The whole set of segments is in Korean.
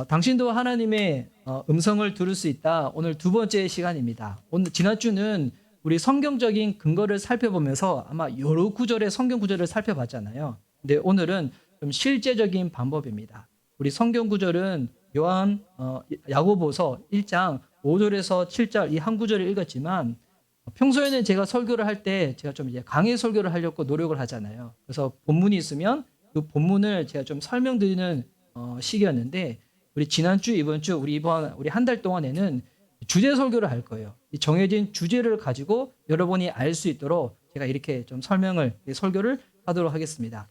당신도 하나님의 음성을 들을 수 있다. 오늘 두 번째 시간입니다. 오늘 지난주는 우리 성경적인 근거를 살펴보면서 아마 여러 구절의 성경 구절을 살펴봤잖아요. 근데 오늘은 좀 실제적인 방법입니다. 우리 성경 구절은 야고보서 1장 5절에서 7절 이 한 구절을 읽었지만 평소에는 제가 설교를 할 때 제가 좀 이제 강의 설교를 하려고 노력을 하잖아요. 그래서 본문이 있으면 그 본문을 제가 좀 설명드리는 시기였는데 우리 지난주 이번주 우리 한 달 동안에는 주제 설교를 할 거예요. 이 정해진 주제를 가지고 여러분이 알 수 있도록 제가 이렇게 좀 설교를 하도록 하겠습니다.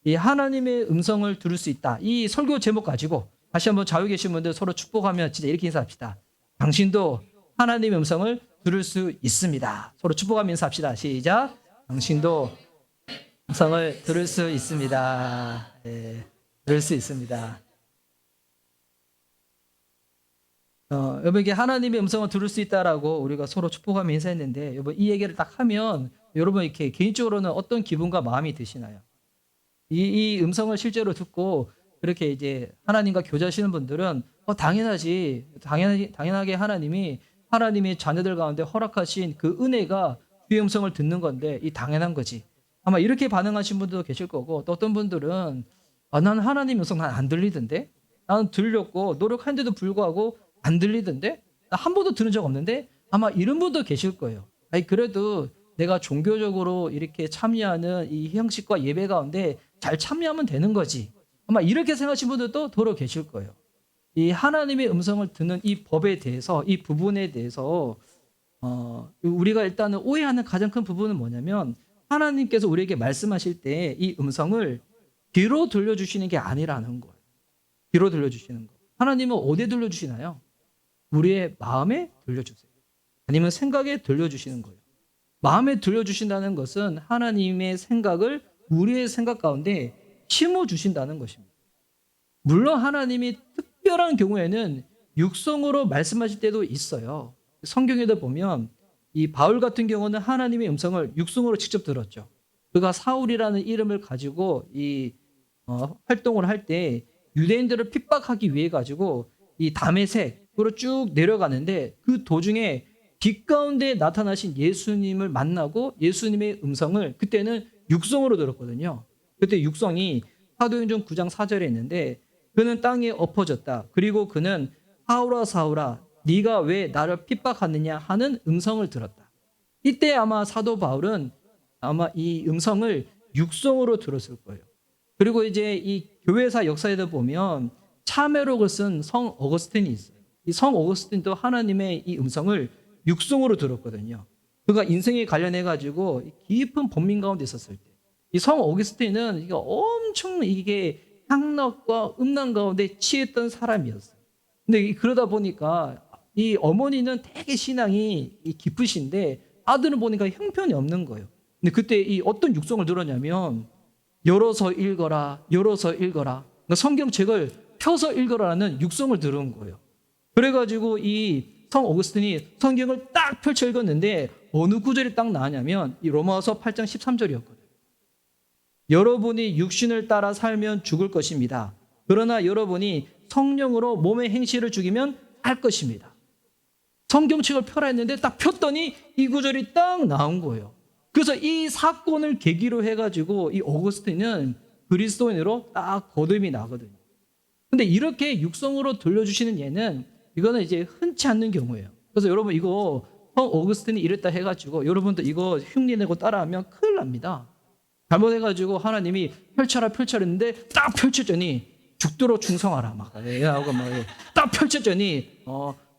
이 하나님의 음성을 들을 수 있다. 이 설교 제목 가지고 다시 한번 좌우에 계신 분들 서로 축복하며 진짜 이렇게 인사합시다. 당신도 하나님의 음성을 들을 수 있습니다. 서로 축복하며 인사합시다. 시작. 당신도 음성을 들을 수 있습니다. 네, 들을 수 있습니다. 여러분에게 하나님의 음성을 들을 수 있다라고 우리가 서로 축복하며 인사했는데, 여러분 이 얘기를 딱 하면 여러분 이렇게 개인적으로는 어떤 기분과 마음이 드시나요? 이 음성을 실제로 듣고 그렇게 이제 하나님과 교제하시는 분들은 당연하게 하나님의 자녀들 가운데 허락하신 그 은혜가 주의 음성을 듣는 건데 이 당연한 거지. 아마 이렇게 반응하신 분들도 계실 거고, 또 어떤 분들은 나는 하나님 음성 난 안 들리던데, 나는 들렸고 노력하는데도 불구하고 안 들리던데, 나 한 번도 들은 적 없는데, 아마 이런 분도 계실 거예요. 아니 그래도 내가 종교적으로 이렇게 참여하는 이 형식과 예배 가운데 잘 참여하면 되는 거지. 아마 이렇게 생각하시는 분들도 더러 계실 거예요. 이 하나님의 음성을 듣는 이 법에 대해서, 이 부분에 대해서 우리가 일단은 오해하는 가장 큰 부분은 뭐냐면, 하나님께서 우리에게 말씀하실 때 이 음성을 귀로 들려주시는 게 아니라는 거예요. 귀로 들려주시는 거. 하나님은 어디에 들려주시나요? 우리의 마음에 들려주세요. 아니면 생각에 들려주시는 거예요. 마음에 들려주신다는 것은 하나님의 생각을 우리의 생각 가운데 심어주신다는 것입니다. 물론 하나님이 특별한 경우에는 육성으로 말씀하실 때도 있어요. 성경에도 보면 이 바울 같은 경우는 하나님의 음성을 육성으로 직접 들었죠. 그가 사울이라는 이름을 가지고 활동을 할 때 유대인들을 핍박하기 위해 가지고 이 다메섹으로 쭉 내려가는데, 그 도중에 빛 가운데 나타나신 예수님을 만나고 예수님의 음성을 그때는 육성으로 들었거든요. 그때 육성이 사도행전 9장 4절에 있는데, 그는 땅에 엎어졌다. 그리고 그는 사울아 사울아 네가 왜 나를 핍박하느냐 하는 음성을 들었다. 이때 아마 사도 바울은 아마 이 음성을 육성으로 들었을 거예요. 그리고 이제 이 교회사 역사에도 보면 참회록을 쓴 성 어거스틴이 있어요. 이 성 어거스틴도 하나님의 이 음성을 육성으로 들었거든요. 그가 인생에 관련해 가지고 깊은 번민 가운데 있었을 때, 이 성 어거스틴은 이게 엄청 향락과 음란 가운데 취했던 사람이었어요. 근데 그러다 보니까 이 어머니는 되게 신앙이 깊으신데 아들은 보니까 형편이 없는 거예요. 근데 그때 이 어떤 육성을 들었냐면, 열어서 읽어라, 열어서 읽어라. 그러니까 성경책을 펴서 읽어라는 육성을 들은 거예요. 그래가지고 이 성 어거스틴이 성경을 딱 펼쳐 읽었는데 어느 구절이 딱 나왔냐면 이 로마서 8장 13절이었거든요. 여러분이 육신을 따라 살면 죽을 것입니다. 그러나 여러분이 성령으로 몸의 행실을 죽이면 살 것입니다. 성경책을 펴라 했는데 딱 폈더니 이 구절이 딱 나온 거예요. 그래서 이 사건을 계기로 해가지고 이 어거스틴은 그리스도인으로 딱 거듭이 나거든요. 근데 이렇게 육성으로 들려주시는 예는 이거는 이제 흔치 않는 경우예요. 그래서 여러분 이거 성 어거스틴이 이랬다 해가지고 여러분도 이거 흉내내고 따라하면 큰일 납니다. 잘못해가지고 하나님이 펼쳐라 했는데 딱 펼쳤더니 죽도록 충성하라 막 나오고 딱 펼쳤더니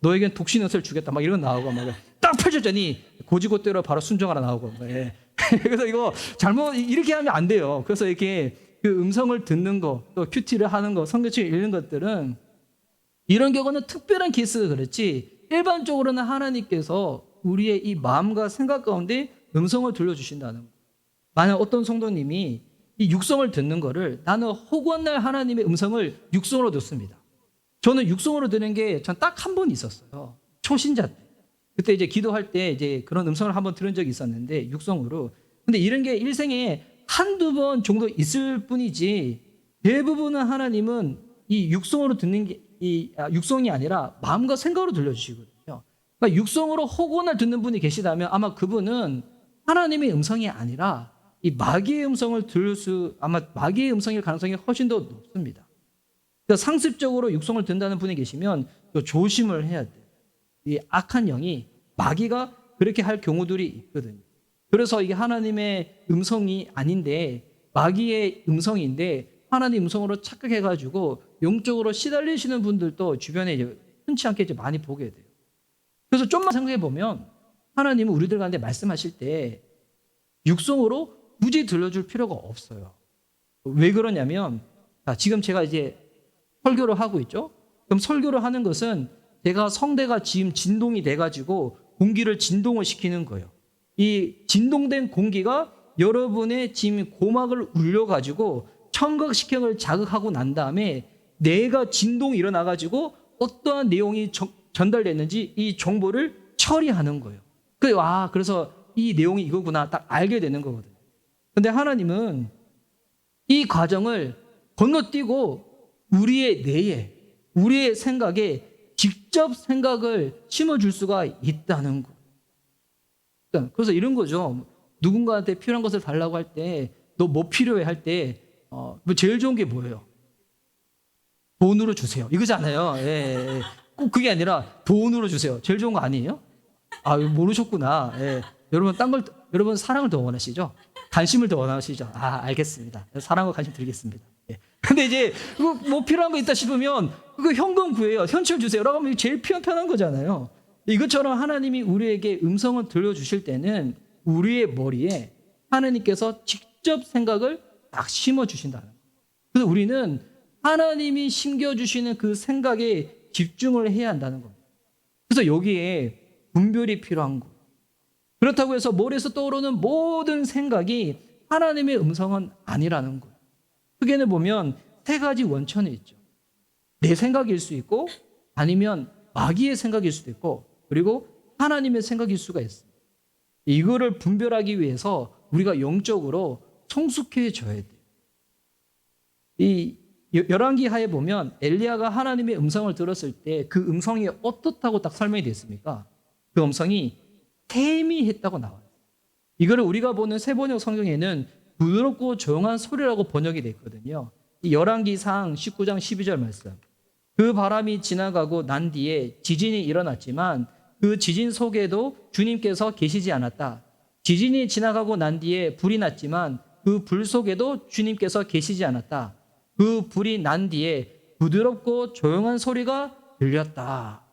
너에겐 독신옷을 주겠다 막 이런 거 나오고 딱 펼쳤더니 고지고대로 바로 순종하라 나오고 그래서 이거 잘못 이렇게 하면 안 돼요. 그래서 이렇게 그 음성을 듣는 거, 또 큐티를 하는 거, 성경책을 읽는 것들은 이런 경우는 특별한 케이스가 그렇지, 일반적으로는 하나님께서 우리의 이 마음과 생각 가운데 음성을 들려주신다는 거. 만약 어떤 성도님이 이 육성을 듣는 거를, 나는 허구한 날 하나님의 음성을 육성으로 듣습니다. 저는 육성으로 듣는 게 전 딱 한 번 있었어요. 초신자 때. 그때 이제 기도할 때 이제 그런 음성을 한번 들은 적이 있었는데 육성으로. 근데 이런 게 일생에 한두 번 정도 있을 뿐이지, 대부분은 하나님은 이 육성으로 듣는 게 육성이 아니라 마음과 생각으로 들려주시거든요. 그러니까 육성으로 허구나 듣는 분이 계시다면 아마 그분은 하나님의 음성이 아니라 이 마귀의 음성을 아마 마귀의 음성일 가능성이 훨씬 더 높습니다. 그러니까 상습적으로 육성을 듣는다는 분이 계시면 조심을 해야 돼요. 이 악한 영이 마귀가 그렇게 할 경우들이 있거든요. 그래서 이게 하나님의 음성이 아닌데 마귀의 음성인데 하나님 음성으로 착각해가지고 영적으로 시달리시는 분들도 주변에 이제 흔치 않게 이제 많이 보게 돼요. 그래서 좀만 생각해 보면 하나님은 우리들 가운데 말씀하실 때 육성으로 굳이 들려줄 필요가 없어요. 왜 그러냐면 지금 제가 이제 설교를 하고 있죠. 그럼 설교를 하는 것은 제가 성대가 지금 진동이 돼가지고 공기를 진동을 시키는 거예요. 이 진동된 공기가 여러분의 지금 고막을 울려가지고 청각식경을 자극하고 난 다음에 뇌가 진동이 일어나가지고 어떠한 내용이 전달됐는지 이 정보를 처리하는 거예요. 그래서 이 내용이 이거구나 딱 알게 되는 거거든요. 근데 하나님은 이 과정을 건너뛰고 우리의 뇌에, 우리의 생각에 직접 생각을 심어줄 수가 있다는 거. 그래서 이런 거죠. 누군가한테 필요한 것을 달라고 할 때, 너 뭐 필요해 할 때, 제일 좋은 게 뭐예요? 돈으로 주세요. 이거잖아요. 예. 꼭 그게 아니라 돈으로 주세요. 제일 좋은 거 아니에요? 모르셨구나. 예. 여러분 사랑을 더 원하시죠? 관심을 더 원하시죠? 알겠습니다. 사랑과 관심 드리겠습니다. 예. 근데 이제 뭐 필요한 거 있다 싶으면 그거 현금 구해요. 현찰 주세요. 라고 하면 제일 편한 거잖아요. 이것처럼 하나님이 우리에게 음성을 들려주실 때는 우리의 머리에 하나님께서 직접 생각을 딱 심어주신다는 거예요. 그래서 우리는 하나님이 심겨주시는 그 생각에 집중을 해야 한다는 겁니다. 그래서 여기에 분별이 필요한 거예요. 그렇다고 해서 머리에서 떠오르는 모든 생각이 하나님의 음성은 아니라는 거예요. 크게는 보면 세 가지 원천이 있죠. 내 생각일 수 있고 아니면 마귀의 생각일 수도 있고 그리고 하나님의 생각일 수가 있습니다. 이거를 분별하기 위해서 우리가 영적으로 성숙해져야 돼요. 이 열왕기 하에 보면 엘리야가 하나님의 음성을 들었을 때 그 음성이 어떻다고 딱 설명이 됐습니까? 그 음성이 태미했다고 나와요. 이거를 우리가 보는 세번역 성경에는 부드럽고 조용한 소리라고 번역이 됐거든요. 이 열왕기상 19장 12절 말씀. 그 바람이 지나가고 난 뒤에 지진이 일어났지만 그 지진 속에도 주님께서 계시지 않았다. 지진이 지나가고 난 뒤에 불이 났지만 그 불 속에도 주님께서 계시지 않았다. 그 불이 난 뒤에 부드럽고 조용한 소리가 들렸다.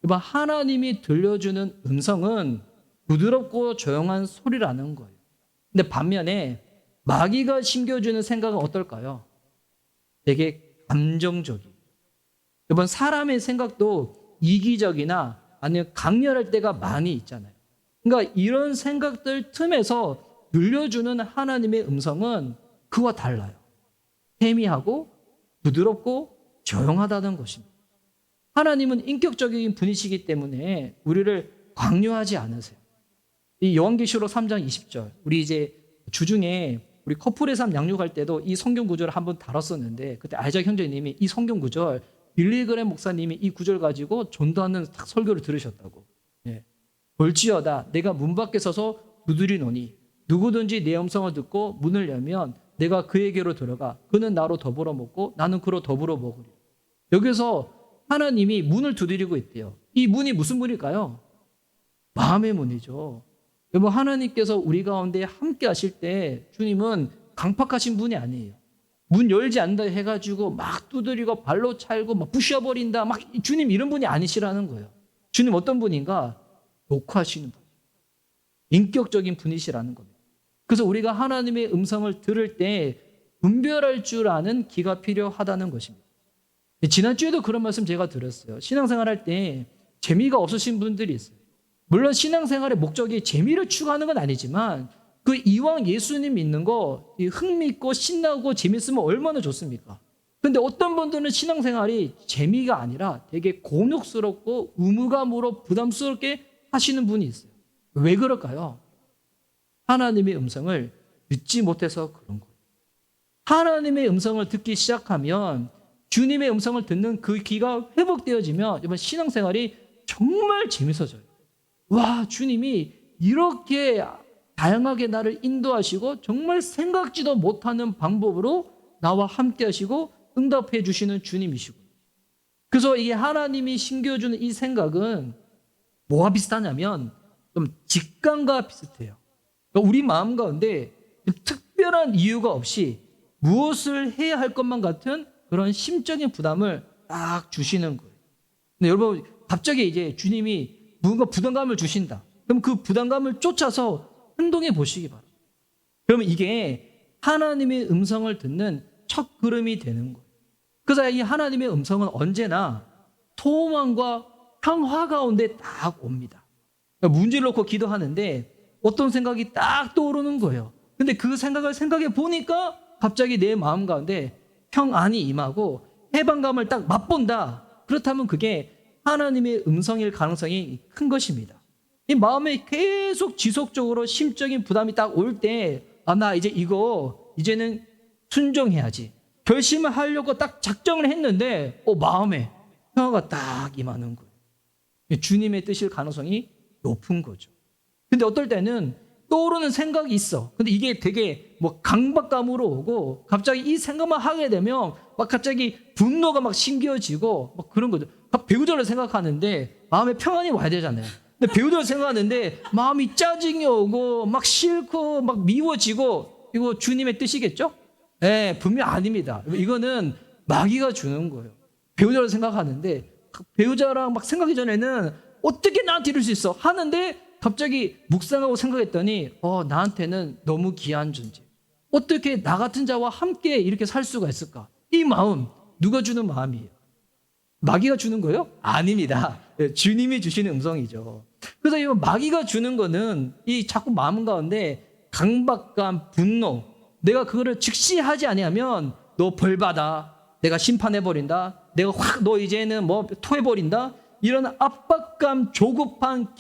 하나님이 들려주는 음성은 부드럽고 조용한 소리라는 거예요. 근데 반면에 마귀가 심겨주는 생각은 어떨까요? 되게 감정적이에요. 여러분 사람의 생각도 이기적이나 아니면 강렬할 때가 많이 있잖아요. 그러니까 이런 생각들 틈에서 들려주는 하나님의 음성은 그와 달라요. 세미하고 부드럽고 조용하다는 것입니다. 하나님은 인격적인 분이시기 때문에 우리를 강요하지 않으세요. 이 요한계시록 3장 20절 우리 이제 주중에 우리 커플의 삶 양육할 때도 이 성경 구절을 한번 다뤘었는데 그때 아이작 형제님이 이 성경 구절 빌리그램 목사님이 이 구절 가지고 전도하는 설교를 들으셨다고. 예. 볼지어다 내가 문 밖에 서서 두드리노니 누구든지 내 음성을 듣고 문을 열면 내가 그에게로 들어가 그는 나로 더불어 먹고 나는 그로 더불어 먹으리. 여기서 하나님이 문을 두드리고 있대요. 이 문이 무슨 문일까요? 마음의 문이죠. 여러분 하나님께서 우리 가운데 함께 하실 때 주님은 강팍하신 분이 아니에요. 문 열지 않는다 해가지고 막 두드리고 발로 찰고 막 부셔버린다 막 주님 이런 분이 아니시라는 거예요. 주님 어떤 분인가? 녹화하시는 분. 인격적인 분이시라는 겁니다. 그래서 우리가 하나님의 음성을 들을 때 분별할 줄 아는 기가 필요하다는 것입니다. 지난주에도 그런 말씀 제가 들었어요. 신앙생활 할 때 재미가 없으신 분들이 있어요. 물론 신앙생활의 목적이 재미를 추구하는 건 아니지만 그 이왕 예수님 믿는 거 흥미있고 신나고 재밌으면 얼마나 좋습니까? 근데 어떤 분들은 신앙생활이 재미가 아니라 되게 곤욕스럽고 의무감으로 부담스럽게 하시는 분이 있어요. 왜 그럴까요? 하나님의 음성을 듣지 못해서 그런 거예요. 하나님의 음성을 듣기 시작하면 주님의 음성을 듣는 그 귀가 회복되어지면 여러분 신앙생활이 정말 재밌어져요. 와, 주님이 이렇게 다양하게 나를 인도하시고 정말 생각지도 못하는 방법으로 나와 함께 하시고 응답해 주시는 주님이시고. 그래서 이게 하나님이 심겨주는 이 생각은 뭐와 비슷하냐면 좀 직감과 비슷해요. 그러니까 우리 마음 가운데 특별한 이유가 없이 무엇을 해야 할 것만 같은 그런 심적인 부담을 딱 주시는 거예요. 근데 여러분 갑자기 이제 주님이 뭔가 부담감을 주신다. 그럼 그 부담감을 쫓아서 행동해 보시기 바랍니다. 그러면 이게 하나님의 음성을 듣는 첫 걸음이 되는 거예요. 그래서 이 하나님의 음성은 언제나 소망과 평화 가운데 딱 옵니다. 그러니까 문제를 놓고 기도하는데 어떤 생각이 딱 떠오르는 거예요. 근데 그 생각을 생각해 보니까 갑자기 내 마음 가운데 평안이 임하고 해방감을 딱 맛본다. 그렇다면 그게 하나님의 음성일 가능성이 큰 것입니다. 이 마음에 계속 지속적으로 심적인 부담이 딱 올 때, 아, 나 이제는 순종해야지. 결심을 하려고 딱 작정을 했는데, 마음에 평화가 딱 임하는 거예요. 주님의 뜻일 가능성이 높은 거죠. 근데 어떨 때는 떠오르는 생각이 있어. 근데 이게 되게 강박감으로 오고 갑자기 이 생각만 하게 되면 막 갑자기 분노가 막 심겨지고 막 그런 거죠. 배우자를 생각하는데 마음에 평안이 와야 되잖아요. 근데 배우자를 생각하는데 마음이 짜증이 오고 막 싫고 막 미워지고 이거 주님의 뜻이겠죠? 네, 분명 아닙니다. 이거는 마귀가 주는 거예요. 배우자를 생각하는데 배우자랑 막 생각하기 전에는 어떻게 나한테 이럴 수 있어? 하는데 갑자기 묵상하고 생각했더니 나한테는 너무 귀한 존재. 어떻게 나 같은 자와 함께 이렇게 살 수가 있을까? 이 마음 누가 주는 마음이에요? 마귀가 주는 거예요? 아닙니다. 주님이 주시는 음성이죠. 그래서 이 마귀가 주는 거는 이 자꾸 마음 가운데 강박감, 분노, 내가 그거를 즉시 하지 아니하면 너 벌 받아. 내가 심판해 버린다. 내가 확 너 이제는 토해 버린다. 이런 압박감, 조급함,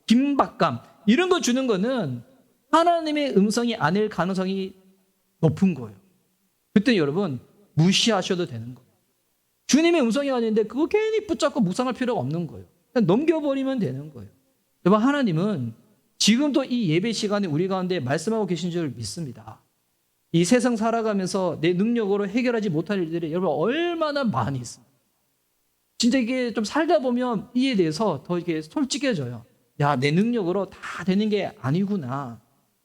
긴박감 이런 거 주는 거는 하나님의 음성이 아닐 가능성이 높은 거예요. 그때 여러분 무시하셔도 되는 거예요. 주님의 음성이 아닌데 그거 괜히 붙잡고 묵상할 필요가 없는 거예요. 그냥 넘겨버리면 되는 거예요. 여러분 하나님은 지금도 이 예배 시간에 우리 가운데 말씀하고 계신 줄 믿습니다. 이 세상 살아가면서 내 능력으로 해결하지 못할 일들이 여러분 얼마나 많이 있습니다. 진짜 이게 좀 살다 보면 이에 대해서 더 이렇게 솔직해져요. 야, 내 능력으로 다 되는 게 아니구나.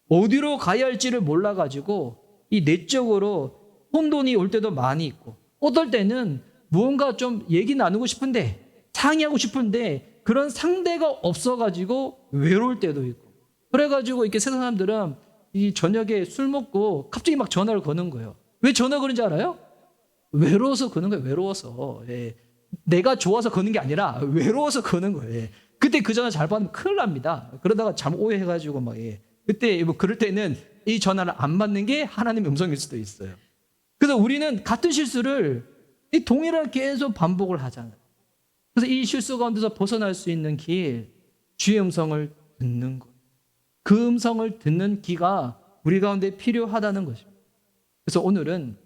어디로 가야 할지를 몰라가지고 이 내적으로 혼돈이 올 때도 많이 있고 어떨 때는 무언가 좀 얘기 나누고 싶은데 상의하고 싶은데 그런 상대가 없어가지고 외로울 때도 있고 그래가지고 이렇게 세상 사람들은 이 저녁에 술 먹고 갑자기 막 전화를 거는 거예요. 왜 전화 그런지 알아요? 외로워서 거는 거예요. 외로워서. 예. 내가 좋아서 거는 게 아니라 외로워서 거는 거예요. 예. 그때 그 전화 잘 받으면 큰일 납니다. 그러다가 잘못 오해해가지고 막 그때 그럴 때는 이 전화를 안 받는 게 하나님의 음성일 수도 있어요. 그래서 우리는 같은 실수를 이 동일하게 계속 반복을 하잖아요. 그래서 이 실수 가운데서 벗어날 수 있는 길, 주의 음성을 듣는 것. 그 음성을 듣는 귀가 우리 가운데 필요하다는 것입니다. 그래서 오늘은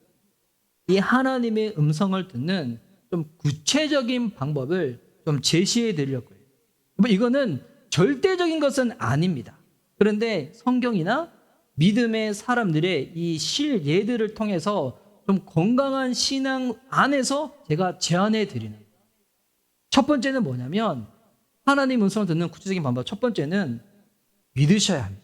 이 하나님의 음성을 듣는 좀 구체적인 방법을 좀 제시해 드리려고 해요. 이거는 절대적인 것은 아닙니다. 그런데 성경이나 믿음의 사람들의 이 실예들을 통해서 좀 건강한 신앙 안에서 제가 제안해 드리는 거예요. 첫 번째는 뭐냐면 하나님 음성을 듣는 구체적인 방법. 첫 번째는 믿으셔야 합니다.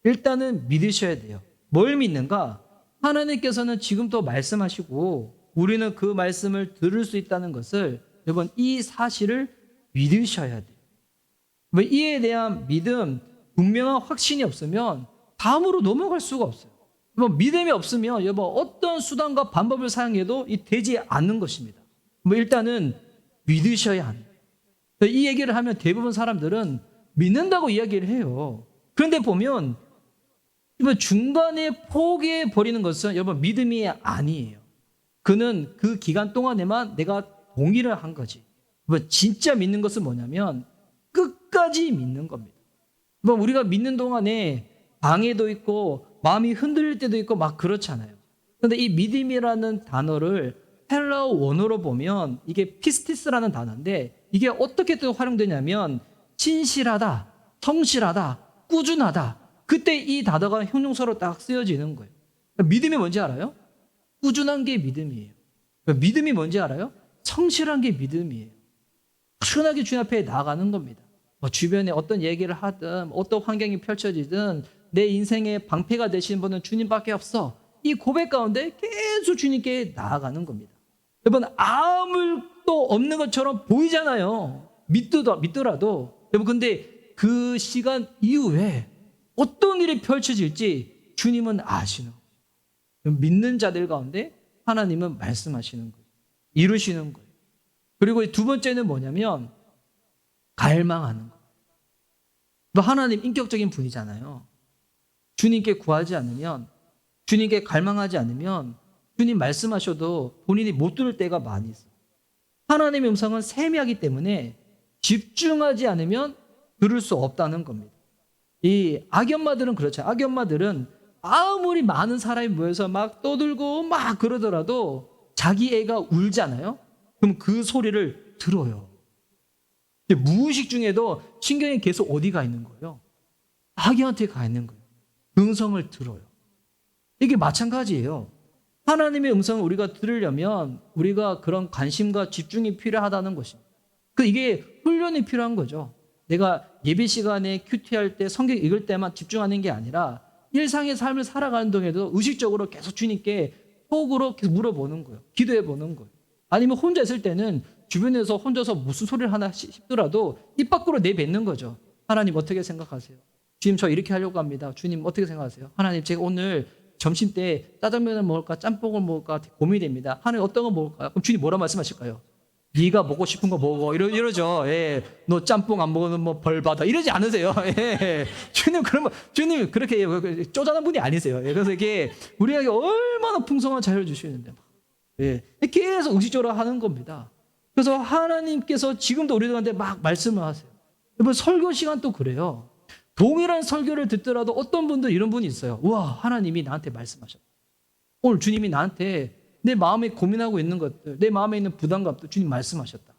일단은 믿으셔야 돼요. 뭘 믿는가? 하나님께서는 지금도 말씀하시고 우리는 그 말씀을 들을 수 있다는 것을 여러분 이 사실을 믿으셔야 돼요. 이에 대한 믿음, 분명한 확신이 없으면 다음으로 넘어갈 수가 없어요. 믿음이 없으면 여러분 어떤 수단과 방법을 사용해도 되지 않는 것입니다. 일단은 믿으셔야 합니다. 이 얘기를 하면 대부분 사람들은 믿는다고 이야기를 해요. 그런데 보면 중간에 포기해 버리는 것은 여러분 믿음이 아니에요. 그는 그 기간 동안에만 내가 동의를 한 거지. 진짜 믿는 것은 뭐냐면 끝까지 믿는 겁니다. 우리가 믿는 동안에 방해도 있고 마음이 흔들릴 때도 있고 막 그렇잖아요. 그런데 이 믿음이라는 단어를 헬라어 원어로 보면 이게 피스티스라는 단어인데 이게 어떻게 또 활용되냐면 진실하다, 성실하다, 꾸준하다. 그때 이 단어가 형용사로 딱 쓰여지는 거예요. 믿음이 뭔지 알아요? 꾸준한 게 믿음이에요. 믿음이 뭔지 알아요? 성실한 게 믿음이에요. 꾸준하게 주님 앞에 나아가는 겁니다. 주변에 어떤 얘기를 하든 어떤 환경이 펼쳐지든 내 인생의 방패가 되시는 분은 주님밖에 없어. 이 고백 가운데 계속 주님께 나아가는 겁니다. 여러분 아무것도 없는 것처럼 보이잖아요. 믿더라도. 여러분 근데 그 시간 이후에 어떤 일이 펼쳐질지 주님은 아시는 거예요. 믿는 자들 가운데 하나님은 말씀하시는 거예요. 이루시는 거예요. 그리고 두 번째는 뭐냐면 갈망하는 거예요. 하나님 인격적인 분이잖아요. 주님께 구하지 않으면, 주님께 갈망하지 않으면 주님 말씀하셔도 본인이 못 들을 때가 많이 있어요. 하나님의 음성은 세미하기 때문에 집중하지 않으면 들을 수 없다는 겁니다. 이 악엄마들은 그렇죠. 악엄마들은 아무리 많은 사람이 모여서 막 떠들고 막 그러더라도 자기 애가 울잖아요. 그럼 그 소리를 들어요. 무의식 중에도 신경이 계속 어디 가 있는 거예요? 아기한테 가 있는 거예요. 음성을 들어요. 이게 마찬가지예요. 하나님의 음성을 우리가 들으려면 우리가 그런 관심과 집중이 필요하다는 것입니다. 이게 훈련이 필요한 거죠. 내가 예배 시간에 큐티할 때 성경 읽을 때만 집중하는 게 아니라 일상의 삶을 살아가는 동안에도 의식적으로 계속 주님께 속으로 계속 물어보는 거예요. 기도해 보는 거예요. 아니면 혼자 있을 때는 주변에서 혼자서 무슨 소리를 하나 싶더라도 입 밖으로 내뱉는 거죠. 하나님 어떻게 생각하세요? 주님 저 이렇게 하려고 합니다. 주님 어떻게 생각하세요? 하나님 제가 오늘 점심 때 짜장면을 먹을까 짬뽕을 먹을까 고민이 됩니다. 하나님 어떤 거 먹을까요? 그럼 주님 뭐라 말씀하실까요? 네가 먹고 싶은 거 먹어 이러죠. 예. 너 짬뽕 안 먹으면 뭐 벌 받아 이러지 않으세요. 예. 주님 그러면 주님 그렇게 쪼잔한 분이 아니세요. 예. 그래서 이게 우리에게 얼마나 풍성한 자유를 주시는데 예. 계속 의식적으로 하는 겁니다. 그래서 하나님께서 지금도 우리들한테 막 말씀을 하세요. 여러분 설교 시간도 그래요. 동일한 설교를 듣더라도 어떤 분들 이런 분이 있어요. 우와 하나님이 나한테 말씀하셨다. 오늘 주님이 나한테 내 마음에 고민하고 있는 것들, 내 마음에 있는 부담감도 주님 말씀하셨다.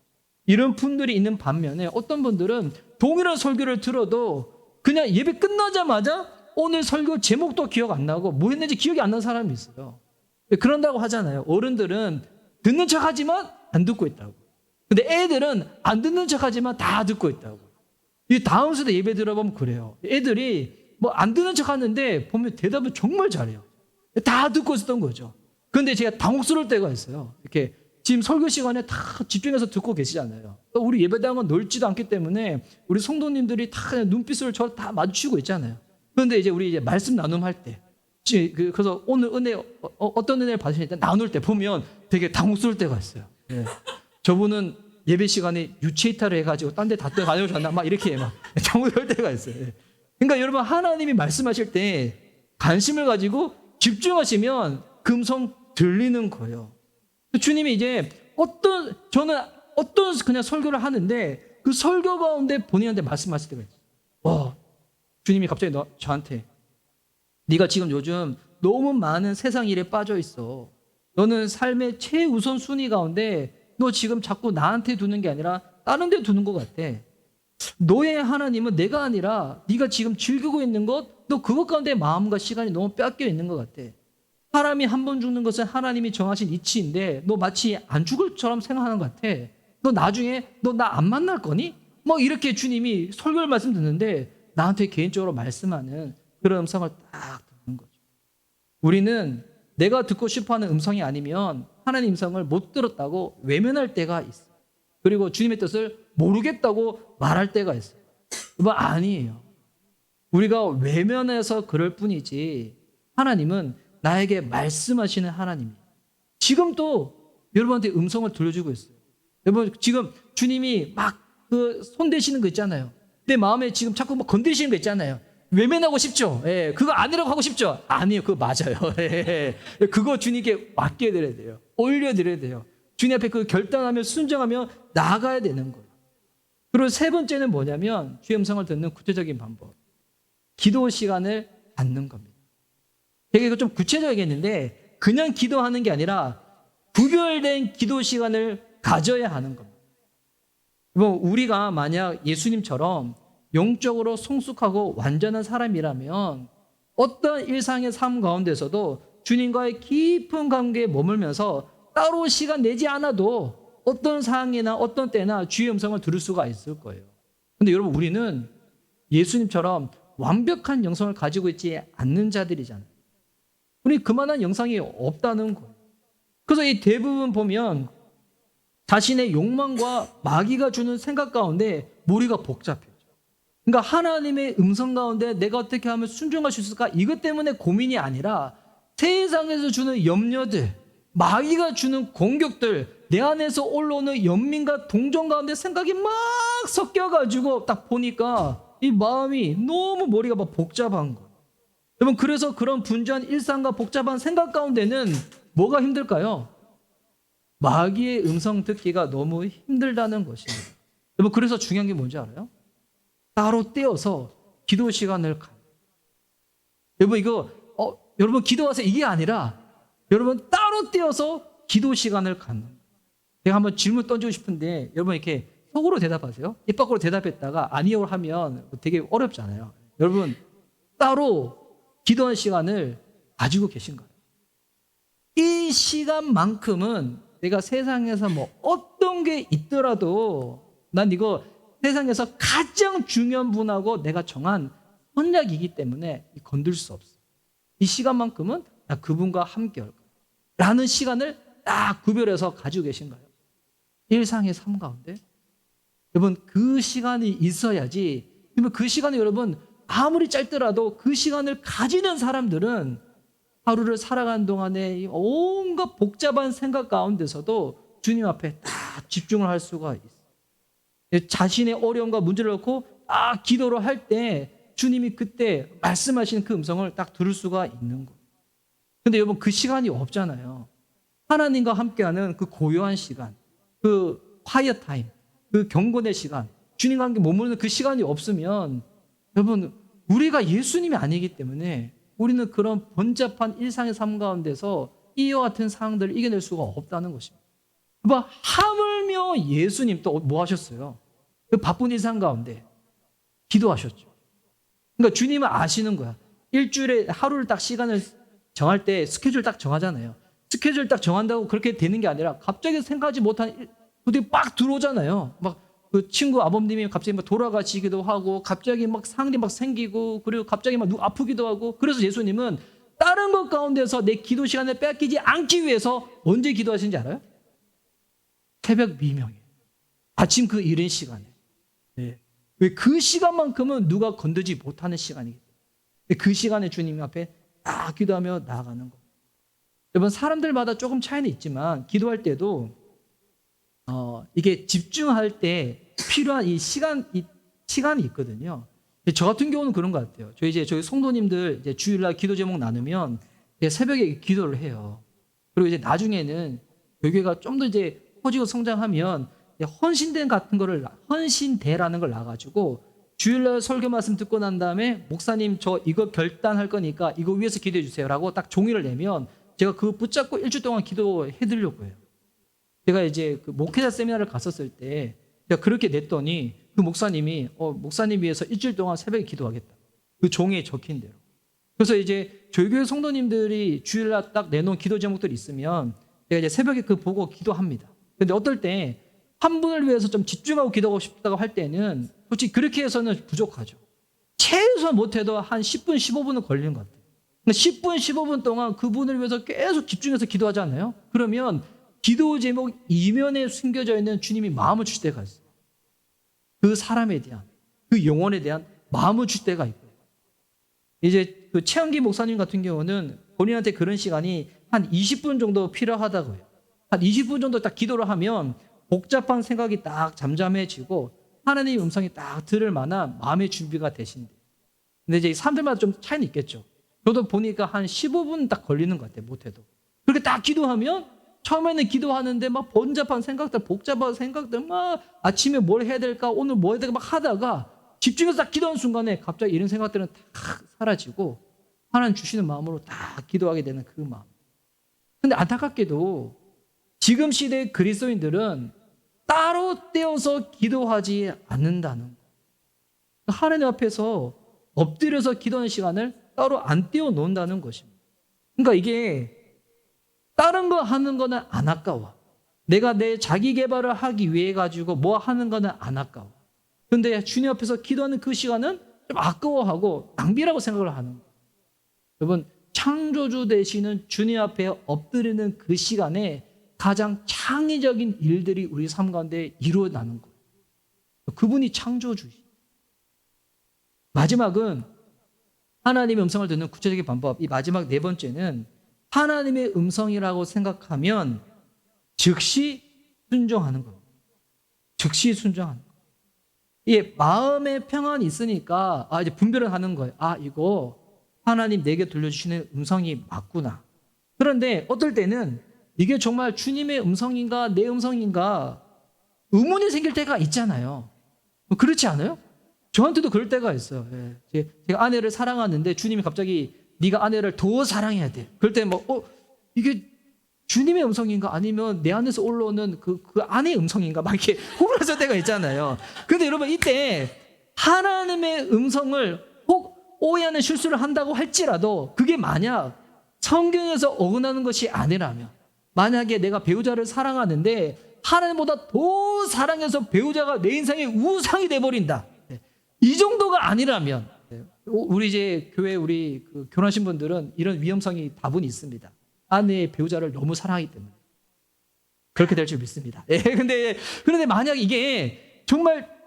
이런 분들이 있는 반면에 어떤 분들은 동일한 설교를 들어도 그냥 예배 끝나자마자 오늘 설교 제목도 기억 안 나고 뭐 했는지 기억이 안 나는 사람이 있어요. 그런다고 하잖아요. 어른들은 듣는 척 하지만 안 듣고 있다고. 근데 애들은 안 듣는 척 하지만 다 듣고 있다고. 이 다음 세대 예배 들어보면 그래요. 애들이 뭐 안 듣는 척 하는데 보면 대답을 정말 잘해요. 다 듣고 있었던 거죠. 그런데 제가 당혹스러울 때가 있어요. 이렇게 지금 설교 시간에 다 집중해서 듣고 계시잖아요. 우리 예배당은 넓지도 않기 때문에 우리 성도님들이 다 그냥 눈빛을 저 다 마주치고 있잖아요. 그런데 이제 우리 이제 말씀 나눔할 때, 그래서 오늘 은혜 어떤 은혜를 받으실 때 나눌 때 보면 되게 당혹스러울 때가 있어요. 예. 저분은 예배 시간에 유체 이탈을 해가지고 딴 데 다 다녀오셨나 막 이렇게 막 당혹스러울 때가 있어요. 예. 그러니까 여러분 하나님이 말씀하실 때 관심을 가지고 집중하시면 금성 들리는 거예요. 주님이 이제 저는 어떤 그냥 설교를 하는데 그 설교 가운데 본인한테 말씀하실 때가 있어요. 주님이 갑자기 저한테 네가 지금 요즘 너무 많은 세상 일에 빠져 있어. 너는 삶의 최우선 순위 가운데 너 지금 자꾸 나한테 두는 게 아니라 다른 데 두는 것 같아. 너의 하나님은 내가 아니라 네가 지금 즐기고 있는 것, 너 그것 가운데 마음과 시간이 너무 뺏겨 있는 것 같아. 사람이 한 번 죽는 것은 하나님이 정하신 이치인데 너 마치 안 죽을 처럼 생각하는 것 같아. 너 나중에 너 나 안 만날 거니? 뭐 이렇게 주님이 설교를 말씀 듣는데 나한테 개인적으로 말씀하는 그런 음성을 딱 듣는 거죠. 우리는 내가 듣고 싶어하는 음성이 아니면 하나님 음성을 못 들었다고 외면할 때가 있어요. 그리고 주님의 뜻을 모르겠다고 말할 때가 있어요. 뭐 아니에요. 우리가 외면해서 그럴 뿐이지 하나님은 나에게 말씀하시는 하나님이에요. 지금도 여러분한테 음성을 들려주고 있어요. 여러분 지금 주님이 막 그 손대시는 거 있잖아요. 내 마음에 지금 자꾸 막 건드시는 거 있잖아요. 외면하고 싶죠? 예, 그거 아니라고 하고 싶죠? 아니에요. 그거 맞아요. 예, 그거 주님께 맡겨드려야 돼요. 올려드려야 돼요. 주님 앞에 그 결단하며 순종하며 나아가야 되는 거예요. 그리고 세 번째는 뭐냐면 주의 음성을 듣는 구체적인 방법. 기도 시간을 갖는 겁니다. 되게 좀 구체적이겠는데 그냥 기도하는 게 아니라 구별된 기도 시간을 가져야 하는 겁니다. 우리가 만약 예수님처럼 영적으로 성숙하고 완전한 사람이라면 어떤 일상의 삶 가운데서도 주님과의 깊은 관계에 머물면서 따로 시간 내지 않아도 어떤 상황이나 어떤 때나 주의 음성을 들을 수가 있을 거예요. 근데 여러분, 우리는 예수님처럼 완벽한 영성을 가지고 있지 않는 자들이잖아요. 우리 그만한 영성이 없다는 거예요. 그래서 이 대부분 보면 자신의 욕망과 마귀가 주는 생각 가운데 머리가 복잡해져. 그러니까 하나님의 음성 가운데 내가 어떻게 하면 순종할 수 있을까? 이것 때문에 고민이 아니라 세상에서 주는 염려들, 마귀가 주는 공격들, 내 안에서 올라오는 연민과 동정 가운데 생각이 막 섞여가지고 딱 보니까 이 마음이 너무 머리가 막 복잡한 거예요. 여러분, 그래서 그런 분주한 일상과 복잡한 생각 가운데는 뭐가 힘들까요? 마귀의 음성 듣기가 너무 힘들다는 것입니다. 여러분, 그래서 중요한 게 뭔지 알아요? 따로 떼어서 기도 시간을 여러분, 여러분 기도하세요 이게 아니라 여러분 따로 떼어서 기도 시간을 갖는. 제가 한번 질문 던지고 싶은데 여러분 이렇게 속으로 대답하세요. 입 밖으로 대답했다가 아니요 하면 되게 어렵잖아요. 여러분 따로 기도하는 시간을 가지고 계신가요? 이 시간만큼은 내가 세상에서 뭐 어떤 게 있더라도 난 이거 세상에서 가장 중요한 분하고 내가 정한 선약이기 때문에 건들 수 없어. 이 시간만큼은 나 그분과 함께 할 거야. 라는 시간을 딱 구별해서 가지고 계신가요? 일상의 삶 가운데. 여러분, 그 시간이 있어야지. 그러면 그 시간에 여러분 아무리 짧더라도 그 시간을 가지는 사람들은 하루를 살아가는 동안에 온갖 복잡한 생각 가운데서도 주님 앞에 딱 집중을 할 수가 있어요. 자신의 어려움과 문제를 놓고 딱 기도를 할 때 주님이 그때 말씀하시는 그 음성을 딱 들을 수가 있는 거예요. 근데 여러분 그 시간이 없잖아요. 하나님과 함께하는 그 고요한 시간, 그 quiet 타임, 그 경건의 시간, 주님과 함께 머무르는 그 시간이 없으면 여러분 우리가 예수님이 아니기 때문에 우리는 그런 번잡한 일상의 삶 가운데서 이와 같은 상황들을 이겨낼 수가 없다는 것입니다. 하물며 예수님 또 뭐 하셨어요? 그 바쁜 일상 가운데 기도하셨죠. 그러니까 주님은 아시는 거야. 일주일에 하루를 딱 시간을 정할 때 스케줄 딱 정하잖아요. 스케줄 딱 정한다고 그렇게 되는 게 아니라 갑자기 생각하지 못한 일이 막 들어오잖아요. 막 그 친구 아버님이 갑자기 막 돌아가시기도 하고 갑자기 막 상황이 막 생기고 그리고 갑자기 막 아프기도 하고 그래서 예수님은 다른 것 가운데서 내 기도 시간을 뺏기지 않기 위해서 언제 기도하시는지 알아요? 새벽 미명에 아침 그 이른 시간에. 네. 왜 그 시간만큼은 누가 건드지 못하는 시간이기 때문에 그 시간에 주님 앞에 딱 기도하며 나아가는 거예요. 여러분 사람들마다 조금 차이는 있지만 기도할 때도 이게 집중할 때 필요한 이 시간이 있거든요. 저 같은 경우는 그런 것 같아요. 저희 성도님들 이제 주일날 기도 제목 나누면 새벽에 기도를 해요. 그리고 이제 나중에는 교회가 좀 더 이제 커지고 성장하면 헌신대 같은 거를 헌신대라는 걸 놔가지고 주일날 설교 말씀 듣고 난 다음에 목사님 저 이거 결단할 거니까 이거 위해서 기도해 주세요라고 딱 종이를 내면 제가 그거 붙잡고 일주일 동안 기도해 드리려고 해요. 제가 이제 그 목회자 세미나를 갔었을 때 제가 그렇게 냈더니 그 목사님이 목사님 위해서 일주일 동안 새벽에 기도하겠다. 그 종이에 적힌 대로. 그래서 이제 저희 교회 성도님들이 주일날 딱 내놓은 기도 제목들이 있으면 제가 이제 새벽에 그 보고 기도합니다. 근데 어떨 때 한 분을 위해서 좀 집중하고 기도하고 싶다고 할 때는 솔직히 그렇게 해서는 부족하죠. 최소한 못해도 한 10분, 15분은 걸리는 것 같아요. 10분, 15분 동안 그분을 위해서 계속 집중해서 기도하잖아요. 그러면 기도 제목 이면에 숨겨져 있는 주님이 마음을 주실 때가 있어요. 그 사람에 대한, 그 영혼에 대한 마음을 주실 때가 있고요. 이제 그 최영기 목사님 같은 경우는 본인한테 그런 시간이 한 20분 정도 필요하다고 해요. 한 20분 정도 딱 기도를 하면 복잡한 생각이 딱 잠잠해지고 하나님의 음성이 딱 들을 만한 마음의 준비가 되신대. 근데 이제 사람들마다 좀 차이는 있겠죠. 저도 보니까 한 15분 딱 걸리는 것 같아요. 못해도. 그렇게 딱 기도하면 처음에는 기도하는데 막 번잡한 생각들, 복잡한 생각들, 막 아침에 뭘 해야 될까, 오늘 뭐 해야 될까 막 하다가 집중해서 딱 기도하는 순간에 갑자기 이런 생각들은 딱 사라지고 하나님 주시는 마음으로 딱 기도하게 되는 그 마음. 근데 안타깝게도 지금 시대 그리스도인들은 따로 떼어서 기도하지 않는다는 거예요. 하나님 앞에서 엎드려서 기도하는 시간을 따로 안 떼어 놓는다는 것입니다. 그러니까 이게 다른 거 하는 거는 안 아까워. 내가 내 자기 개발을 하기 위해 가지고 뭐 하는 거는 안 아까워. 근데 주님 앞에서 기도하는 그 시간은 좀 아까워하고 낭비라고 생각을 하는 거예요. 여러분, 창조주 되시는 주님 앞에 엎드리는 그 시간에 가장 창의적인 일들이 우리 삶 가운데 이루어나는 거예요. 그분이 창조주시죠. 마지막은 하나님의 음성을 듣는 구체적인 방법. 이 마지막 네 번째는 하나님의 음성이라고 생각하면 즉시 순종하는 겁니다. 즉시 순종하는 거예요. 이게 마음의 평안이 있으니까 이제 분별을 하는 거예요. 이거 하나님 내게 들려주시는 음성이 맞구나. 그런데 어떨 때는 이게 정말 주님의 음성인가 내 음성인가 의문이 생길 때가 있잖아요. 그렇지 않아요? 저한테도 그럴 때가 있어요. 제가 아내를 사랑하는데 주님이 갑자기 네가 아내를 더 사랑해야 돼. 그럴 때 이게 주님의 음성인가 아니면 내 안에서 올라오는 그 아내의 음성인가 막 이렇게 혼란할 때가 있잖아요. 그런데 여러분 이때 하나님의 음성을 혹 오해하는 실수를 한다고 할지라도 그게 만약 성경에서 어긋나는 것이 아니라면, 만약에 내가 배우자를 사랑하는데 하나님보다 더 사랑해서 배우자가 내 인생의 우상이 돼버린다, 이 정도가 아니라면, 우리 이제 교회 우리 결혼하신 분들은 이런 위험성이 다분히 있습니다. 아내의 배우자를 너무 사랑하기 때문에 그렇게 될 줄 믿습니다. 그런데 만약 이게 정말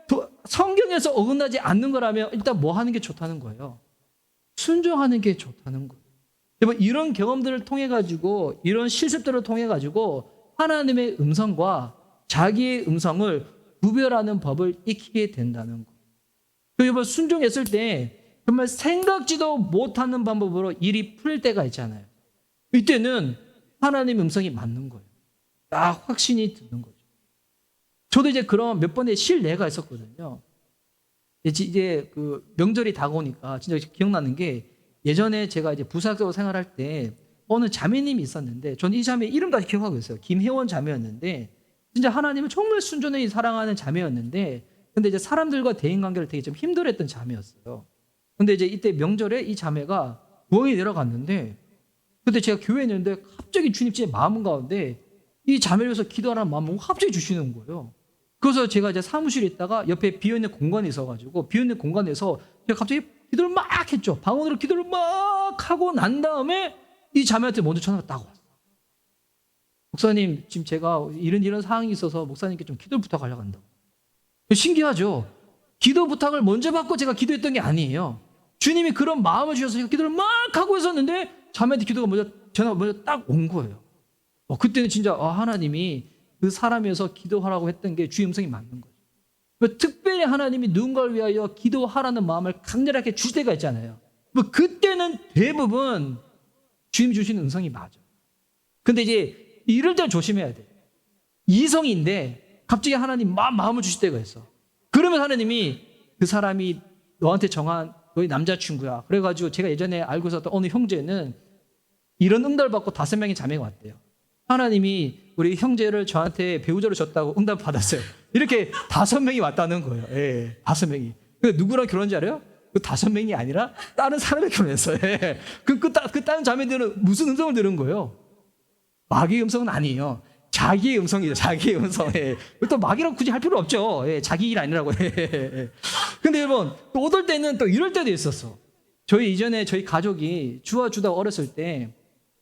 성경에서 어긋나지 않는 거라면 일단 뭐 하는 게 좋다는 거예요? 순종하는 게 좋다는 거예요. 이런 경험들을 통해 가지고, 이런 실습들을 통해 가지고 하나님의 음성과 자기의 음성을 구별하는 법을 익히게 된다는 거예요. 여러분, 순종했을 때 정말 생각지도 못하는 방법으로 일이 풀릴 때가 있잖아요. 이때는 하나님의 음성이 맞는 거예요. 딱 확신이 드는 거죠. 저도 이제 그런 몇 번의 실례가 있었거든요. 이제 명절이 다가오니까 진짜 기억나는 게, 예전에 제가 이제 부사학으로 생활할 때 어느 자매님이 있었는데, 저는 이 자매 이름까지 기억하고 있어요. 김혜원 자매였는데, 진짜 하나님을 정말 순전히 사랑하는 자매였는데, 근데 이제 사람들과 대인관계를 되게 좀 힘들어했던 자매였어요. 근데 이제 이때 명절에 이 자매가 부흥이 내려갔는데, 그때 제가 교회에 있는데 갑자기 주님 제 마음 가운데 이 자매를 위해서 기도하라는 마음을 갑자기 주시는 거예요. 그래서 제가 이제 사무실에 있다가 옆에 비어있는 공간이 있어가지고, 비어있는 공간에서 제가 갑자기 기도를 막 했죠. 방언으로 기도를 막 하고 난 다음에 이 자매한테 먼저 전화가 딱 왔어요. 목사님, 지금 제가 이런 상황이 있어서 목사님께 좀 기도를 부탁하려고 한다고. 신기하죠? 기도 부탁을 먼저 받고 제가 기도했던 게 아니에요. 주님이 그런 마음을 주셔서 제가 기도를 막 하고 있었는데 자매한테 기도가 전화가 먼저 딱 온 거예요. 그때는 진짜 하나님이 그 사람에서 기도하라고 했던 게 주의 음성이 맞는 거죠. 특별히 하나님이 누군가를 위하여 기도하라는 마음을 강렬하게 주실 때가 있잖아요. 그때는 대부분 주님 주시는 음성이 맞아. 근데 이제 이럴 때 조심해야 돼. 이성인데 갑자기 하나님 마음을 주실 때가 있어. 그러면 하나님이 그 사람이 너한테 정한 너희 남자친구야. 그래가지고 제가 예전에 알고 있었던 어느 형제는 이런 응답을 받고 5명의 자매가 왔대요. 하나님이 우리 형제를 저한테 배우자로 줬다고 응답 받았어요. 이렇게 5명이 왔다는 거예요. 5명이. 누구랑 결혼한지 알아요? 그 5명이 아니라 다른 사람이 결혼했어요. 그 다른 자매들은 무슨 음성을 들은 거예요? 마귀의 음성은 아니에요. 자기의 음성이죠. 자기의 음성. 또 마귀라고 굳이 할 필요 없죠. 자기 일 아니라고. 근데 여러분, 또 어떨 때는 또 이럴 때도 있었어. 이전에 저희 가족이 주다가 어렸을 때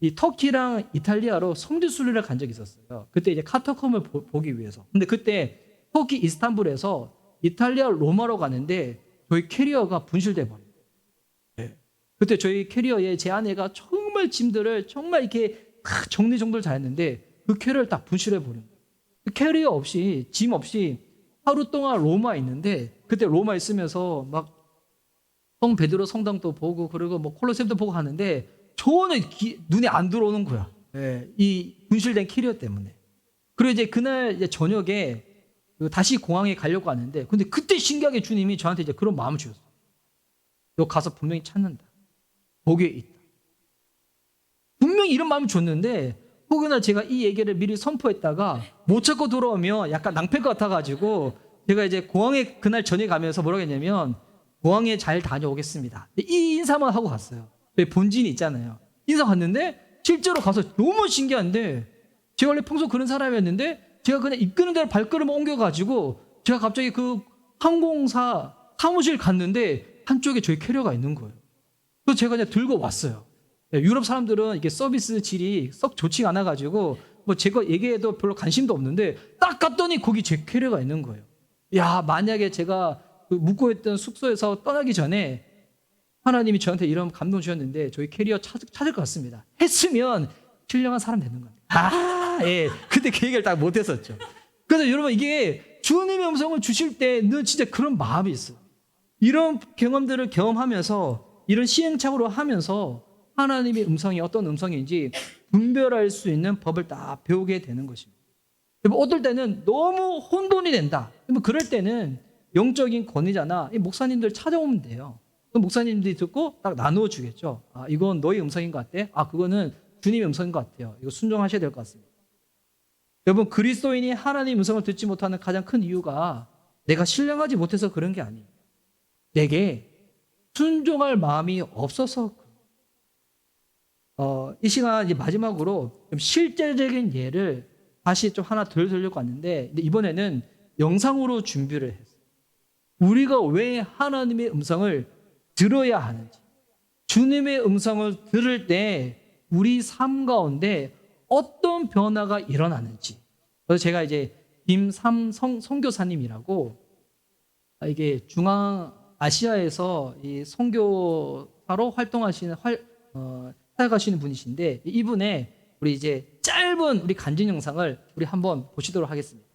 이 터키랑 이탈리아로 성지순례를 간 적이 있었어요. 그때 이제 카타콤을 보기 위해서. 근데 그때 터키 이스탄불에서 이탈리아 로마로 가는데 저희 캐리어가 분실돼 버려요. 그때 저희 캐리어에 제 아내가 정말 짐들을 정말 이렇게 정리정돈을 잘했는데 그 캐리어를 딱 분실해 버린 거예요. 캐리어 없이, 짐 없이 하루 동안 로마에 있는데, 그때 로마에 있으면서 막 성 베드로 성당도 보고 그리고 콜로세움도 보고 하는데 전혀 눈에 안 들어오는 거야. 이 분실된 캐리어 때문에. 그리고 이제 그날 이제 저녁에 다시 공항에 가려고 하는데, 근데 그때 신기하게 주님이 저한테 이제 그런 마음을 주셨어요. 너 가서 분명히 찾는다. 거기에 있다. 분명히 이런 마음을 줬는데 혹여나 제가 이 얘기를 미리 선포했다가 못 찾고 돌아오면 약간 낭패일 것 같아가지고 제가 이제 공항에 그날 저녁에 가면서 뭐라고 했냐면 공항에 잘 다녀오겠습니다. 이 인사만 하고 갔어요. 본진이 있잖아요. 인사 갔는데 실제로 가서 너무 신기한데 제가 원래 평소 그런 사람이었는데 제가 그냥 이끄는 대로 발걸음을 옮겨가지고 제가 갑자기 그 항공사 사무실 갔는데 한쪽에 저희 캐리어가 있는 거예요. 그래서 제가 그냥 들고 왔어요. 유럽 사람들은 이게 서비스 질이 썩 좋지 않아가지고 뭐 제가 얘기해도 별로 관심도 없는데 딱 갔더니 거기 제 캐리어가 있는 거예요. 야, 만약에 제가 그 묵고 있던 숙소에서 떠나기 전에 하나님이 저한테 이런 감동 주셨는데 저희 캐리어 찾을 것 같습니다. 했으면 신령한 사람 되는 겁니다. 예. 근데 그 얘기를 딱 못했었죠. 그래서 여러분 이게 주님의 음성을 주실 때는 진짜 그런 마음이 있어요. 이런 경험들을 경험하면서 이런 시행착오를 하면서 하나님의 음성이 어떤 음성인지 분별할 수 있는 법을 딱 배우게 되는 것입니다. 어떨 때는 너무 혼돈이 된다. 그럴 때는 영적인 권위자나 목사님들 찾아오면 돼요. 목사님들이 듣고 딱 나누어 주겠죠. 아, 이건 너의 음성인 것 같아. 아, 그거는 주님의 음성인 것 같아요. 이거 순종하셔야 될 것 같습니다. 여러분, 그리스도인이 하나님의 음성을 듣지 못하는 가장 큰 이유가 내가 신령하지 못해서 그런 게 아니에요. 내게 순종할 마음이 없어서. 이 시간 이제 마지막으로 좀 실제적인 예를 다시 좀 하나 더 들려고 왔는데 이번에는 영상으로 준비를 했어요. 우리가 왜 하나님의 음성을 들어야 하는지, 주님의 음성을 들을 때 우리 삶 가운데 어떤 변화가 일어나는지. 그래서 제가 이제 김삼 선교사님이라고 이게 중앙아시아에서 이 선교사로 활동하시는 사역하시는 분이신데 이분의 우리 이제 짧은 우리 간증 영상을 우리 한번 보시도록 하겠습니다.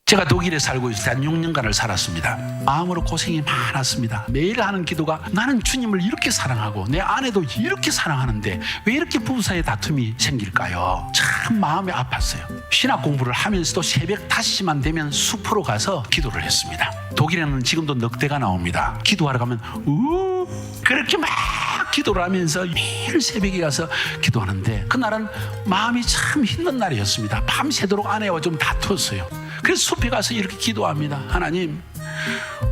제가 독일에 살고 있을 때 한 6년간을 살았습니다. 마음으로 고생이 많았습니다. 매일 하는 기도가 나는 주님을 이렇게 사랑하고 내 아내도 이렇게 사랑하는데 왜 이렇게 부부 사이에 다툼이 생길까요? 참 마음이 아팠어요. 신학 공부를 하면서도 새벽 5시만 되면 숲으로 가서 기도를 했습니다. 독일에는 지금도 늑대가 나옵니다. 기도하러 가면 그렇게 막 기도를 하면서 매일 새벽에 가서 기도하는데 그날은 마음이 참 힘든 날이었습니다. 밤새도록 아내와 좀 다퉜어요. 그래서 숲에 가서 이렇게 기도합니다. 하나님,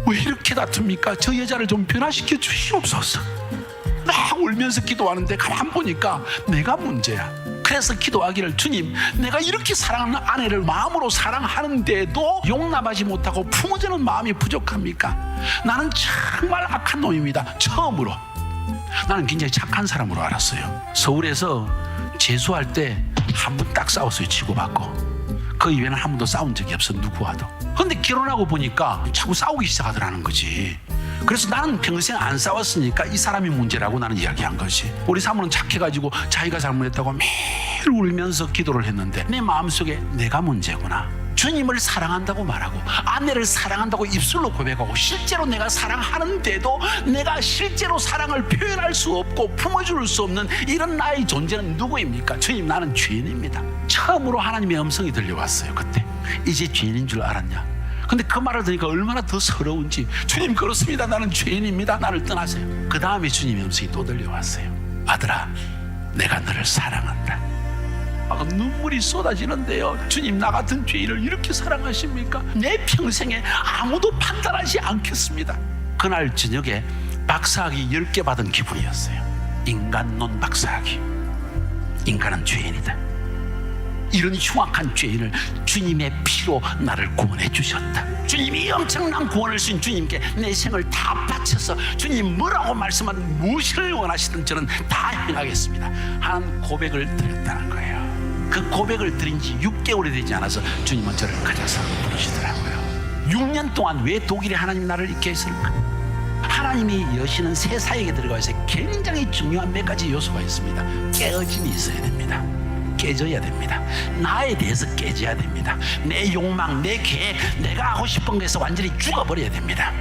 왜 이렇게 다툽니까? 저 여자를 좀 변화시켜 주시옵소서. 막 울면서 기도하는데 가만 보니까 내가 문제야. 그래서 기도하기를, 주님, 내가 이렇게 사랑하는 아내를 마음으로 사랑하는데도 용납하지 못하고 품어주는 마음이 부족합니까? 나는 정말 악한 놈입니다. 처음으로 나는 굉장히 착한 사람으로 알았어요. 서울에서 재수할 때 한 번 딱 싸웠어요. 치고받고. 그 이외에는 한 번도 싸운 적이 없어, 누구와도. 근데 결혼하고 보니까 자꾸 싸우기 시작하더라는 거지. 그래서 나는 평생 안 싸웠으니까 이 사람이 문제라고 나는 이야기한 거지. 우리 사모는 착해가지고 자기가 잘못했다고 매일 울면서 기도를 했는데 내 마음속에 내가 문제구나. 주님을 사랑한다고 말하고 아내를 사랑한다고 입술로 고백하고 실제로 내가 사랑하는데도 내가 실제로 사랑을 표현할 수 없고 품어줄 수 없는 이런 나의 존재는 누구입니까? 주님, 나는 죄인입니다. 처음으로 하나님의 음성이 들려왔어요. 그때 이제 죄인인 줄 알았냐? 근데 그 말을 들으니까 얼마나 더 서러운지. 주님, 그렇습니다. 나는 죄인입니다. 나를 떠나세요. 그 다음에 주님의 음성이 또 들려왔어요. 아들아, 내가 너를 사랑한다. 눈물이 쏟아지는데요. 주님, 나 같은 죄인을 이렇게 사랑하십니까? 내 평생에 아무도 판단하지 않겠습니다. 그날 저녁에 박사학위 10개 받은 기분이었어요. 인간론 박사학위. 인간은 죄인이다. 이런 흉악한 죄인을 주님의 피로 나를 구원해 주셨다. 주님이 엄청난 구원을 주신 주님께 내 생을 다 바쳐서 주님 뭐라고 말씀하든 무엇을 원하시든 저는 다 행하겠습니다 하는 고백을 드렸다는 거예요. 그 고백을 드린 지 6개월이 되지 않아서 주님은 저를 가져서 부르시더라고요. 6년 동안 왜 독일에 하나님 나를 있게 했을까? 하나님이 여시는 새 사역에 들어가서 굉장히 중요한 몇 가지 요소가 있습니다. 깨어짐이 있어야 됩니다. 깨져야 됩니다. 나에 대해서 깨져야 됩니다. 내 욕망, 내 계획, 내가 하고 싶은 것에서 완전히 죽어버려야 됩니다.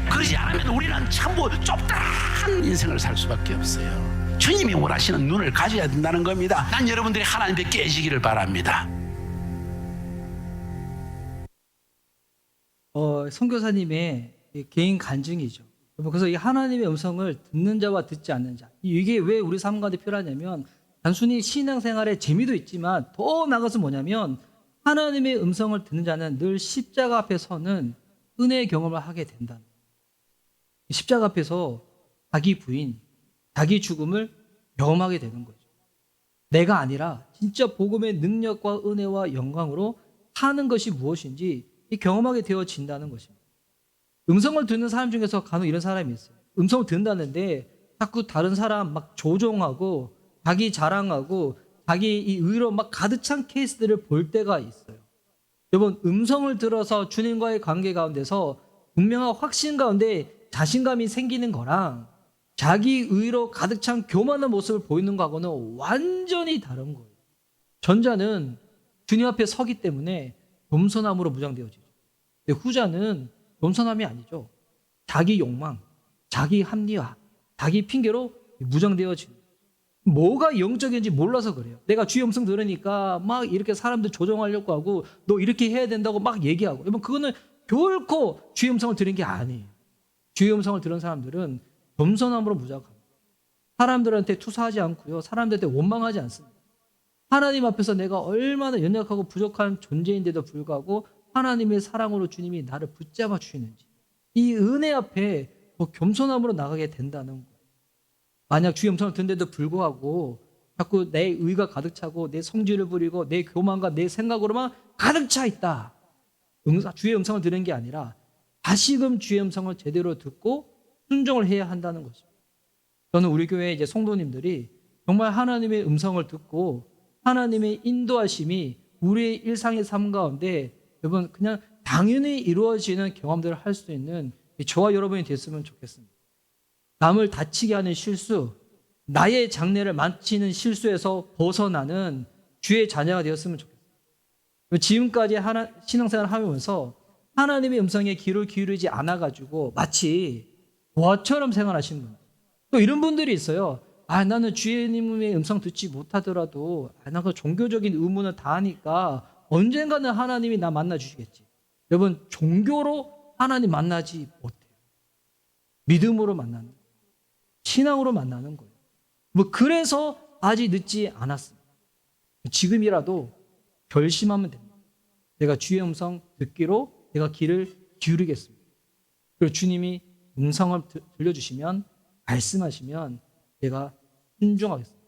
그러지 않으면 우리는 전부 좁다한 인생을 살 수밖에 없어요. 주님이 원하시는 눈을 가져야 된다는 겁니다. 난 여러분들이 하나님께 깨지기를 바랍니다. 선교사님의 개인 간증이죠. 그래서 이 하나님의 음성을 듣는 자와 듣지 않는 자, 이게 왜 우리 삶 가운데 필요하냐면 단순히 신앙생활에 재미도 있지만 더 나아가서 뭐냐면 하나님의 음성을 듣는 자는 늘 십자가 앞에 서는 은혜의 경험을 하게 된다는 거예요. 십자가 앞에서 자기 부인, 자기 죽음을 경험하게 되는 거죠. 내가 아니라 진짜 복음의 능력과 은혜와 영광으로 사는 것이 무엇인지 경험하게 되어진다는 것입니다. 음성을 듣는 사람 중에서 간혹 이런 사람이 있어요. 음성을 듣는다는데 자꾸 다른 사람 막 조종하고 자기 자랑하고 자기 이 의로 막 가득 찬 케이스들을 볼 때가 있어요. 여러분, 음성을 들어서 주님과의 관계 가운데서 분명한 확신 가운데 자신감이 생기는 거랑 자기 의로 가득 찬 교만한 모습을 보이는 거하고는 완전히 다른 거예요. 전자는 주님 앞에 서기 때문에 겸손함으로 무장되어지죠. 근데 후자는 겸손함이 아니죠. 자기 욕망, 자기 합리화, 자기 핑계로 무장되어지는 거예요. 뭐가 영적인지 몰라서 그래요. 내가 주의 음성 들으니까 막 이렇게 사람들 조종하려고 하고 너 이렇게 해야 된다고 막 얘기하고, 여러분 그거는 결코 주의 음성을 들은 게 아니에요. 주의 음성을 들은 사람들은 겸손함으로 무장합니다. 사람들한테 투사하지 않고요. 사람들한테 원망하지 않습니다. 하나님 앞에서 내가 얼마나 연약하고 부족한 존재인데도 불구하고 하나님의 사랑으로 주님이 나를 붙잡아 주시는지 이 은혜 앞에 겸손함으로 나가게 된다는 거예요. 만약 주의 음성을 듣는데도 불구하고 자꾸 내 의가 가득 차고 내 성질을 부리고 내 교만과 내 생각으로만 가득 차 있다. 주의 음성을 들은 게 아니라 다시금 주의 음성을 제대로 듣고 순종을 해야 한다는 것입니다. 저는 우리 교회 이제 성도님들이 정말 하나님의 음성을 듣고 하나님의 인도하심이 우리의 일상의 삶 가운데 여러분 그냥 당연히 이루어지는 경험들을 할 수 있는 저와 여러분이 됐으면 좋겠습니다. 남을 다치게 하는 실수, 나의 장래를 망치는 실수에서 벗어나는 주의 자녀가 되었으면 좋겠습니다. 지금까지 신앙생활을 하면서 하나님의 음성에 귀를 기울이지 않아가지고 마치 고아처럼 생활하시는 분들. 또 이런 분들이 있어요. 나는 주님의 음성 듣지 못하더라도 나 그 종교적인 의무는 다 하니까 언젠가는 하나님이 나 만나 주시겠지. 여러분, 종교로 하나님 만나지 못해요. 믿음으로 만나는 거예요. 신앙으로 만나는 거예요. 그래서 아직 늦지 않았습니다. 지금이라도 결심하면 됩니다. 내가 주의 음성 듣기로 내가 귀를 기울이겠습니다. 그리고 주님이 음성을 들려주시면 말씀하시면 내가 순종하겠습니다.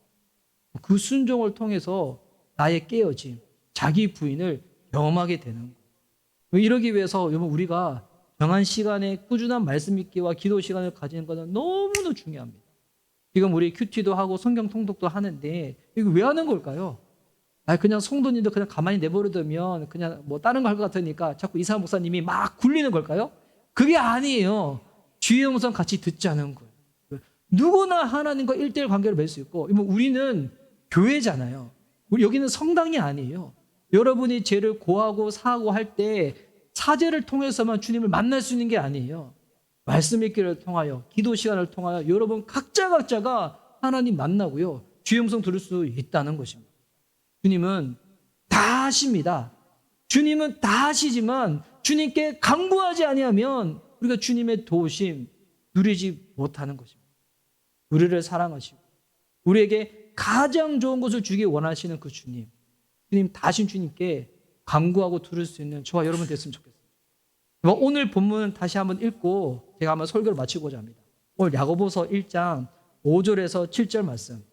그 순종을 통해서 나의 깨어짐, 자기 부인을 경험하게 되는 거예요. 이러기 위해서 여러분 우리가 정한 시간에 꾸준한 말씀 읽기와 기도 시간을 가지는 것은 너무나 중요합니다. 지금 우리 큐티도 하고 성경 통독도 하는데 이거 왜 하는 걸까요? 그냥 성도님도 그냥 가만히 내버려두면 그냥 뭐 다른 거 할 것 같으니까 자꾸 이사 목사님이 막 굴리는 걸까요? 그게 아니에요. 주의 음성 같이 듣자는 거예요. 누구나 하나님과 1:1 관계를 맺을 수 있고, 우리는 교회잖아요. 우리 여기는 성당이 아니에요. 여러분이 죄를 고하고 사하고 할 때 사죄를 통해서만 주님을 만날 수 있는 게 아니에요. 말씀 읽기를 통하여, 기도 시간을 통하여 여러분 각자가 하나님 만나고요. 주의 음성 들을 수 있다는 것입니다. 주님은 다 하십니다. 주님은 다 하시지만 주님께 간구하지 아니하면 우리가 주님의 도우심 누리지 못하는 것입니다. 우리를 사랑하시고 우리에게 가장 좋은 것을 주기 원하시는 그 주님 다 하신 주님께 간구하고 들을 수 있는 저와 여러분 됐으면 좋겠습니다. 오늘 본문 다시 한번 읽고 제가 한번 설교를 마치고자 합니다. 오늘 야고보서 1장 5절에서 7절 말씀,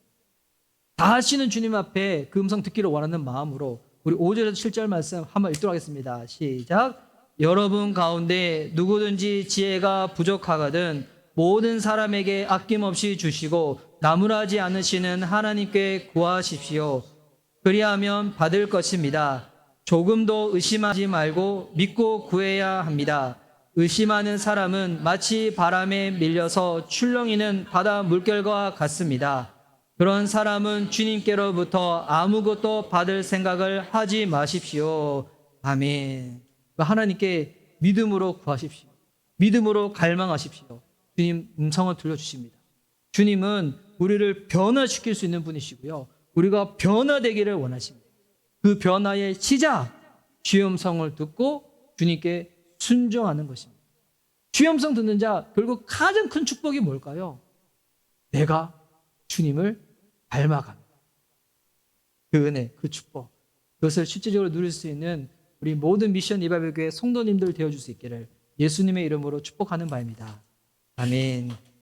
다 하시는 주님 앞에 그 음성 듣기를 원하는 마음으로 우리 5절에서 7절 말씀 한번 읽도록 하겠습니다. 시작. 여러분 가운데 누구든지 지혜가 부족하거든 모든 사람에게 아낌없이 주시고 나무라지 않으시는 하나님께 구하십시오. 그리하면 받을 것입니다. 조금도 의심하지 말고 믿고 구해야 합니다. 의심하는 사람은 마치 바람에 밀려서 출렁이는 바다 물결과 같습니다. 그런 사람은 주님께로부터 아무것도 받을 생각을 하지 마십시오. 아멘. 하나님께 믿음으로 구하십시오. 믿음으로 갈망하십시오. 주님 음성을 들려주십니다. 주님은 우리를 변화시킬 수 있는 분이시고요. 우리가 변화되기를 원하십니다. 그 변화의 시작, 주의 음성을 듣고 주님께 순종하는 것입니다. 주의 음성 듣는 자 결국 가장 큰 축복이 뭘까요? 내가 주님을 닮아갑니다. 그 은혜, 그 축복, 그것을 실질적으로 누릴 수 있는 우리 모든 미션 리바이벌 교회 성도님들 되어줄 수 있기를 예수님의 이름으로 축복하는 바입니다. 아멘.